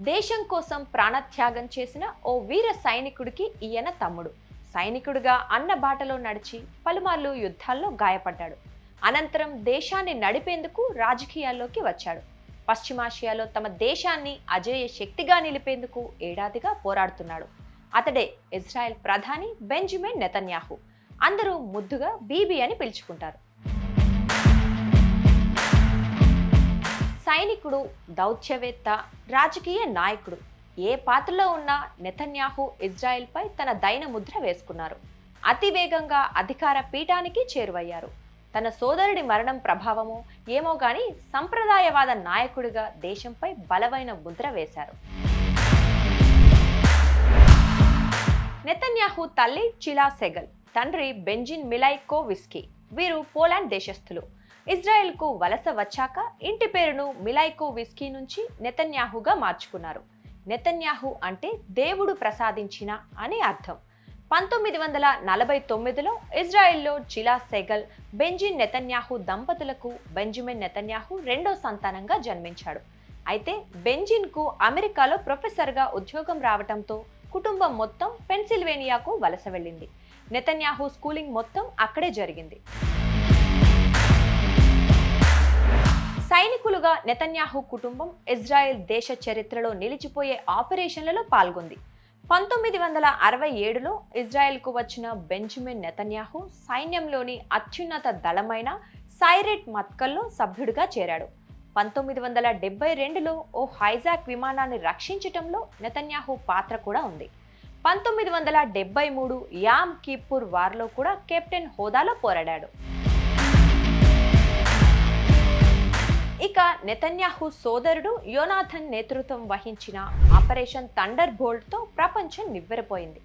దేశం కోసం ప్రాణత్యాగం చేసిన ఓ వీర సైనికుడికి ఈయన తమ్ముడు. సైనికుడిగా అన్న బాటలో నడిచి పలుమార్లు యుద్ధాల్లో గాయపడ్డాడు. అనంతరం దేశాన్ని నడిపేందుకు రాజకీయాల్లోకి వచ్చాడు. పశ్చిమాసియాలో తమ దేశాన్ని అజేయ శక్తిగా నిలిపేందుకు ఏడాదిగా పోరాడుతున్నాడు. అతడే ఇజ్రాయెల్ ప్రధాని బెంజమిన్ నెతన్యాహు. అందరూ ముద్దుగా బీబీ అని పిలుచుకుంటారు. సైనికుడు, దౌత్యవేత్త, రాజకీయ నాయకుడు, ఏ పాత్రలో ఉన్నా నెతన్యాహు ఇజ్రాయెల్పై తన దైన ముద్ర వేసుకున్నారు. అతివేగంగా అధికార పీఠానికి చేరువయ్యారు. తన సోదరుడి మరణం ప్రభావమో ఏమో గాని సంప్రదాయవాద నాయకుడిగా దేశంపై బలమైన ముద్ర వేశారు. నెతన్యాహు తల్లి చిలా సెగల్, తండ్రి బెంజిన్ మిలైకోవిస్కీ. వీరు పోలాండ్ దేశస్థులు. ఇజ్రాయెల్కు వలస వచ్చాక ఇంటి పేరును మిలైకోవిస్కీ నుంచి నెతన్యాహుగా మార్చుకున్నారు. నెతన్యాహు అంటే దేవుడు ప్రసాదించిన అని అర్థం. 1949లో ఇజ్రాయెల్లో చిలా సెగల్, బెంజిన్ నెతన్యాహు దంపతులకు బెంజమిన్ నెతన్యాహు రెండో సంతానంగా జన్మించాడు. అయితే బెంజిన్కు అమెరికాలో ప్రొఫెసర్గా ఉద్యోగం రావటంతో కుటుంబం మొత్తం పెన్సిల్వేనియాకు వలస వెళ్ళింది. నెతన్యాహు స్కూలింగ్ మొత్తం అక్కడే జరిగింది. సైనికులుగా నెతన్యాహు కుటుంబం ఇజ్రాయెల్ దేశ చరిత్రలో నిలిచిపోయే ఆపరేషన్లలో పాల్గొంది. 1967లో ఇజ్రాయెల్కు వచ్చిన బెంజమిన్ నెతన్యాహు సైన్యంలోని అత్యున్నత దళమైన సైరెట్ మత్కల్లో సభ్యుడిగా చేరాడు. 1972లో ఓ హైజాక్ విమానాన్ని రక్షించటంలో నెతన్యాహు పాత్ర కూడా ఉంది. 1973 యామ్ కీపూర్ వార్లో కూడా కెప్టెన్ హోదాలో పోరాడాడు. ఇక నెతన్యాహు సోదరుడు యోనాథన్ నేతృత్వం వహించిన ఆపరేషన్ థండర్ బోల్ట్తో ప్రపంచం నివ్వెరపోయింది.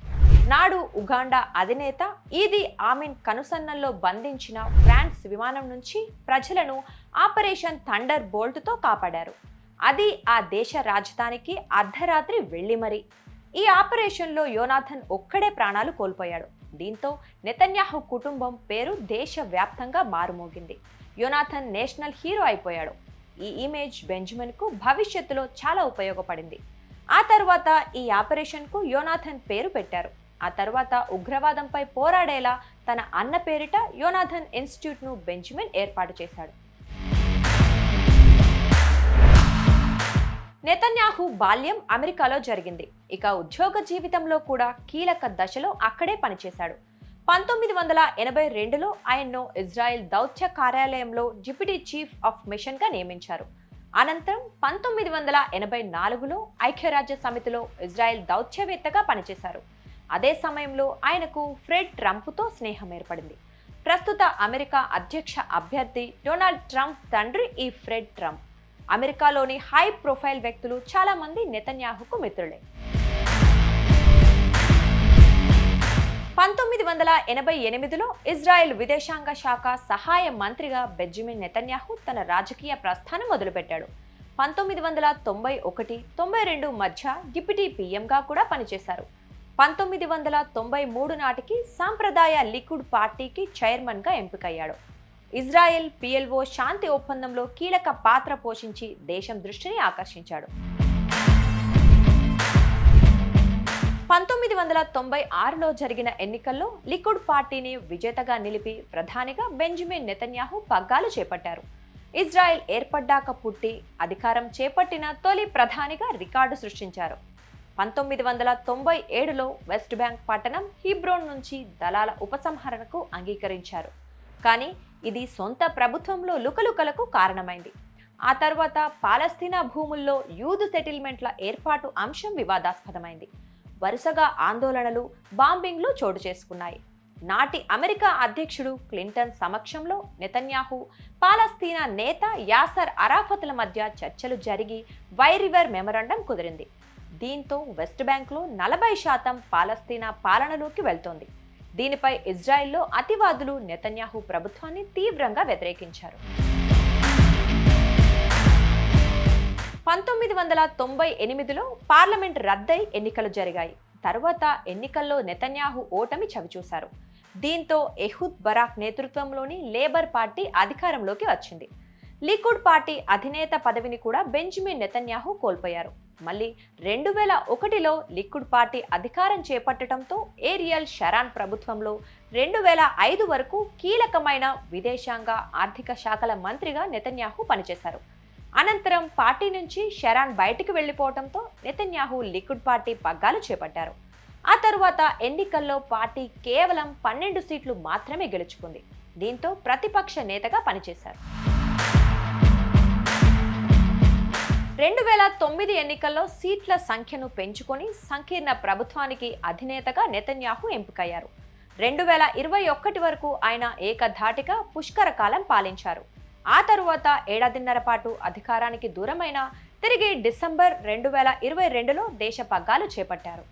నాడు ఉగాండా అధినేత ఈదీ ఆమిన్ కనుసన్నల్లో బంధించిన ఫ్రాన్స్ విమానం నుంచి ప్రజలను ఆపరేషన్ థండర్ బోల్ట్తో కాపాడారు. అది ఆ దేశ రాజధానికి అర్ధరాత్రి వెళ్లి మరి. ఈ ఆపరేషన్లో యోనాథన్ ఒక్కడే ప్రాణాలు కోల్పోయాడు. దీంతో నెతన్యాహు కుటుంబం పేరు దేశవ్యాప్తంగా మారుమోగింది. యోనాథన్ నేషనల్ హీరో అయిపోయాడు. ఈ ఇమేజ్ బెంజమిన్కు భవిష్యత్తులో చాలా ఉపయోగపడింది. ఆ తర్వాత ఈ ఆపరేషన్కు యోనాథన్ పేరు పెట్టారు. ఆ తర్వాత ఉగ్రవాదంపై పోరాడేలా తన అన్న పేరిట యోనాథన్ ఇన్స్టిట్యూట్ను బెంజమిన్ ఏర్పాటు చేశాడు. నెతన్యాహు బాల్యం అమెరికాలో జరిగింది. ఇక ఉద్యోగ జీవితంలో కూడా కీలక దశలో అక్కడే పనిచేశాడు. 1982లో ఆయన్ను ఇజ్రాయెల్ దౌత్య కార్యాలయంలో డిప్యూటీ చీఫ్ ఆఫ్ మిషన్గా నియమించారు. అనంతరం 1984లో ఐక్యరాజ్య సమితిలో ఇజ్రాయెల్ దౌత్యవేత్తగా పనిచేశారు. అదే సమయంలో ఆయనకు ఫ్రెడ్ ట్రంప్తో స్నేహం ఏర్పడింది. ప్రస్తుత అమెరికా అధ్యక్ష అభ్యర్థి డొనాల్డ్ ట్రంప్ తండ్రి ఈ ఫ్రెడ్ ట్రంప్. అమెరికాలోని హై ప్రొఫైల్ వ్యక్తులు చాలా మంది నెతన్యాహుకు మిత్రులే. 1988లో ఇజ్రాయెల్ విదేశాంగ శాఖ సహాయ మంత్రిగా బెంజమిన్ నెతన్యాహు తన రాజకీయ ప్రస్థానం మొదలుపెట్టాడు. 1991-92 మధ్య డిప్యూటీ పీఎంగా కూడా పనిచేశారు. 1993 నాటికి సాంప్రదాయ లికుడ్ పార్టీకి చైర్మన్గా ఎంపికయ్యాడు. ఇజ్రాయెల్ పిఎల్ఓ శాంతి ఒప్పందంలో కీలక పాత్ర పోషించి దేశం దృష్టిని ఆకర్షించాడు. 1996లో జరిగిన ఎన్నికల్లో లికుడ్ పార్టీని విజేతగా నిలిపి ప్రధానిగా బెంజమిన్ నెతన్యాహు పగ్గాలు చేపట్టారు. ఇజ్రాయెల్ ఏర్పడ్డాక పుట్టి అధికారం చేపట్టిన తొలి ప్రధానిగా రికార్డు సృష్టించారు. 1997లో వెస్ట్ బ్యాంక్ పట్టణం హీబ్రోన్ నుంచి దళాల ఉపసంహరణకు అంగీకరించారు. కానీ ఇది సొంత ప్రభుత్వంలో లుకలుకలకు కారణమైంది. ఆ తర్వాత పాలస్తీనా భూముల్లో యూదు సెటిల్మెంట్ల ఏర్పాటు అంశం వివాదాస్పదమైంది. వరుసగా ఆందోళనలు, బాంబింగ్లు చోటు చేసుకున్నాయి. నాటి అమెరికా అధ్యక్షుడు క్లింటన్ సమక్షంలో నెతన్యాహు, పాలస్తీనా నేత యాసర్ అరాఫత్ల మధ్య చర్చలు జరిగి వైరివర్ మెమరాండం కుదిరింది. దీంతో వెస్ట్ బ్యాంక్లో 40% పాలస్తీనా పాలనలోకి వెళ్తోంది. దీనిపై ఇజ్రాయెల్లో అతివాదులు నెతన్యాహు ప్రభుత్వాన్ని తీవ్రంగా వ్యతిరేకించారు. 1998లో పార్లమెంట్ రద్దై ఎన్నికలు జరిగాయి. తరువాత ఎన్నికల్లో నెతన్యాహు ఓటమి చవిచూశారు. దీంతో ఎహుద్ బరాక్ నేతృత్వంలోని లేబర్ పార్టీ అధికారంలోకి వచ్చింది. లికుడ్ పార్టీ అధినేత పదవిని కూడా బెంజమిన్ నెతన్యాహు కోల్పోయారు. మళ్ళీ 2001లో లికుడ్ పార్టీ అధికారం చేపట్టడంతో ఏరియల్ షరాన్ ప్రభుత్వంలో 2005 వరకు కీలకమైన విదేశాంగ ఆర్థిక శాఖల మంత్రిగా నెతన్యాహు పనిచేశారు. అనంతరం పార్టీ నుంచి షరాన్ బయటికి వెళ్లిపోవడంతో నెతన్యాహు లికుడ్ పార్టీ పగ్గాలు చేపట్టారు. ఆ తరువాత ఎన్నికల్లో పార్టీ కేవలం 12 సీట్లు మాత్రమే గెలుచుకుంది. దీంతో ప్రతిపక్ష నేతగా పనిచేశారు. 2009 ఎన్నికల్లో సీట్ల సంఖ్యను పెంచుకొని సంకీర్ణ ప్రభుత్వానికి అధినేతగా నెతన్యాహు ఎంపికయ్యారు. 2021 వరకు ఆయన ఏకధాటిగా పుష్కరకాలం పాలించారు. ఆ తరువాత ఏడాదిన్నర పాటు అధికారానికి దూరమైన తిరిగి డిసెంబర్ 2022లో దేశ పగ్గాలు చేపట్టారు.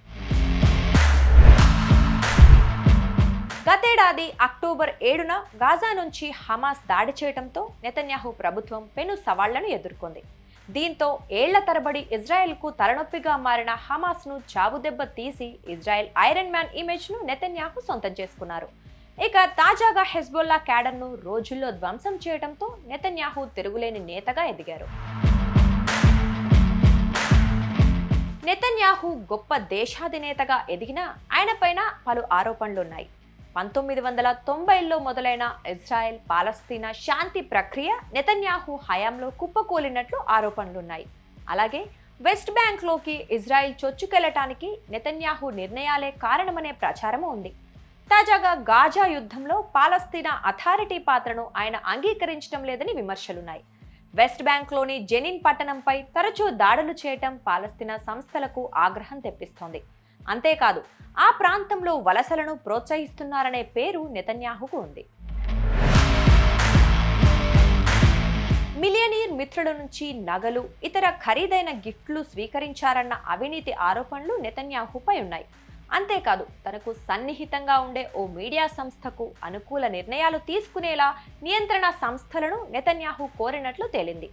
గతేడాది అక్టోబర్ 7న గాజా నుంచి హమాస్ దాడి చేయడంతో నెతన్యాహు ప్రభుత్వం పెను సవాళ్లను ఎదుర్కొంది. దీంతో ఏళ్ల తరబడి ఇజ్రాయెల్కు తలనొప్పిగా మారిన హమాస్ను చావుదెబ్బ తీసి ఇజ్రాయెల్ ఐరన్ మ్యాన్ ఇమేజ్ను నెతన్యాహు సొంతం చేసుకున్నారు. ఇక తాజాగా హెజ్బొల్లా క్యాడర్ను రోజుల్లో ధ్వంసం చేయడంతో నెతన్యాహు తిరుగులేని నేతగా ఎదిగారు. నెతన్యాహు గొప్ప దేశాధినేతగా ఎదిగినా ఆయనపైన పలు ఆరోపణలున్నాయి. 1990లో మొదలైన ఇజ్రాయెల్ పాలస్తీనా శాంతి ప్రక్రియ నెతన్యాహు హయాంలో కుప్పకూలినట్లు ఆరోపణలున్నాయి. అలాగే వెస్ట్ బ్యాంక్లోకి ఇజ్రాయెల్ చొచ్చుకెళ్లటానికి నెతన్యాహు నిర్ణయాలే కారణమనే ప్రచారం ఉంది. తాజాగా గాజా యుద్ధంలో పాలస్తీనా అథారిటీ పాత్రను ఆయన అంగీకరించడం లేదని విమర్శలున్నాయి. వెస్ట్ బ్యాంక్లోని జెనిన్ పట్టణంపై తరచూ దాడులు చేయటం పాలస్తీనా సంస్థలకు ఆగ్రహం తెప్పిస్తోంది. అంతేకాదు ఆ ప్రాంతంలో వలసలను ప్రోత్సహిస్తున్నారనే పేరు నెతన్యాహుకు ఉంది. మిలియనీర్ మిత్రుల నుంచి నగలు, ఇతర ఖరీదైన గిఫ్ట్లు స్వీకరించారన్న అవినీతి ఆరోపణలు నెతన్యాహుపై ఉన్నాయి. అంతేకాదు తనకు సన్నిహితంగా ఉండే ఓ మీడియా సంస్థకు అనుకూల నిర్ణయాలు తీసుకునేలా నియంత్రణ సంస్థలను నెతన్యాహు కోరినట్లు తేలింది.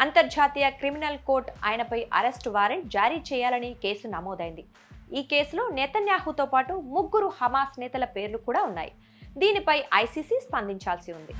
అంతర్జాతీయ క్రిమినల్ కోర్టు ఆయనపై అరెస్ట్ వారెంట్ జారీ చేయాలని కేసు నమోదైంది. ఈ కేసులో నెతన్యాహుతో పాటు 3 హమాస్ నేతల పేర్లు కూడా ఉన్నాయి. దీనిపై ఐసీసీ స్పందించాల్సి ఉంది.